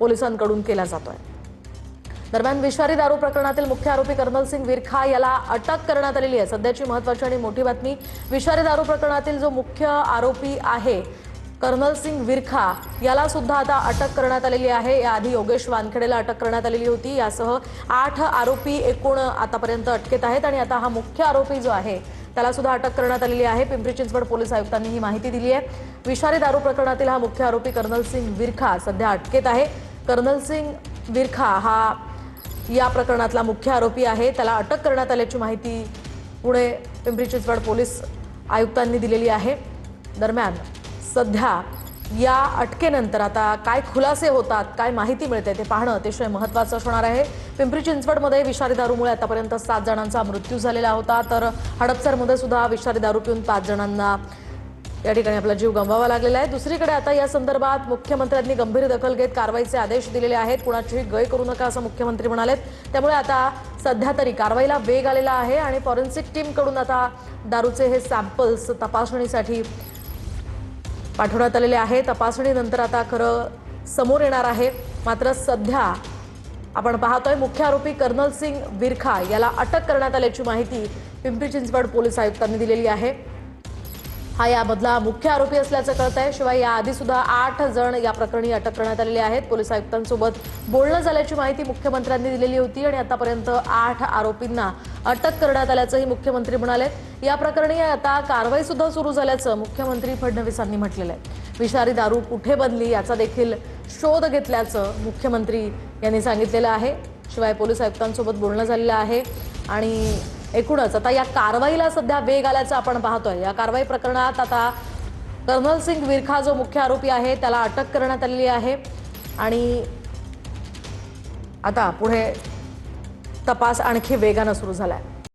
पोलिसांकडून केला जातोय। दरम्यान विषारी दारू प्रकरणातील मुख्य आरोपी कर्नल सिंग विरखा याला अटक करण्यात आलेली आहे। सध्याची महत्त्वाची आणि मोठी बातमी, विषारी दारू प्रकरणातील जो मुख्य आरोपी आहे कर्नल सिंग विरखा याला सुद्धा आता अटक करण्यात आलेली आहे। याआधी योगेश वानखेडेला अटक करण्यात आलेली होती। यासह 8 आरोपी एकूण आतापर्यंत अटकेत आहेत आणि आता हा मुख्य आरोपी जो आहे त्याला सुद्धा अटक करण्यात आलेली आहे। पिंपरी चिंचवड पोलीस आयुक्तांनी ही माहिती दिली आहे। विषारी दारू प्रकरणातील हा मुख्य आरोपी कर्नल सिंग विरखा सध्या अटकेत आहे। कर्नल सिंग विरखा हा या प्रकरणातला मुख्य आरोपी आहे। त्याला अटक करण्यात आल्याची माहिती पुणे पिंपरी चिंचवड पोलीस आयुक्तांनी दिलेली आहे। दरम्यान सध्या या अटकेनंतर आता काय खुलासे होतात, काय माहिती मिळते ते पाहणं अतिशय महत्त्वाचं असणार आहे। पिंपरी चिंचवडमध्ये विषारी दारूमुळे आतापर्यंत 7 जणांचा मृत्यू झालेला होता, तर हडपसरमध्ये सुद्धा विषारी दारू पिऊन 5 जणांना या ठिकाणी आपला जीव गमवावा लागलेला आहे। दुसरीकडे आता या संदर्भात मुख्यमंत्र्यांनी गंभीर दखल घेत कारवाईचे आदेश दिलेले आहेत। कुणाचीही गय करू नका असं मुख्यमंत्री म्हणालेत। त्यामुळे आता सध्या तरी कारवाईला वेग आलेला आहे आणि फॉरेन्सिक टीमकडून आता दारूचे हे सॅम्पल्स तपासणीसाठी पाठवण्यात आलेले आहे। तपासणीनंतर आता खरं समोर येणार आहे। मात्र सध्या आपण पाहतोय मुख्य आरोपी कर्नल सिंग विरखा याला अटक करण्यात आल्याची माहिती पिंपरी चिंचवड पोलीस आयुक्तांनी दिलेली आहे। हा यामधला मुख्य आरोपी असल्याचं कळतंय। शिवाय याआधी सुद्धा 8 जण या प्रकरणी अटक करण्यात आलेले आहेत। पोलीस आयुक्तांसोबत बोलणं झाल्याची माहिती मुख्यमंत्र्यांनी दिलेली होती आणि आतापर्यंत 8 आरोपींना अटक करण्यात आल्याचंही मुख्यमंत्री म्हणाले। या प्रकरणी आता कारवाई सुद्धा सुरू झाल्याचं मुख्यमंत्री फडणवीसांनी म्हटलेलं आहे। विषारी दारू कुठे बनली याचा देखील शोध घेतल्याचं मुख्यमंत्री यांनी सांगितलेलं आहे। शिवाय पोलीस आयुक्तांसोबत बोलणं झालेलं आहे आणि एकूणच आता या कारवाईला सध्या वेग आल्याचं आपण पाहतोय। या कारवाई प्रकरणात आता कर्नल सिंग विरखा जो मुख्य आरोपी आहे त्याला अटक करण्यात आलेली आहे आणि आता पुढे तपास आणखी वेगानं सुरू झालाय।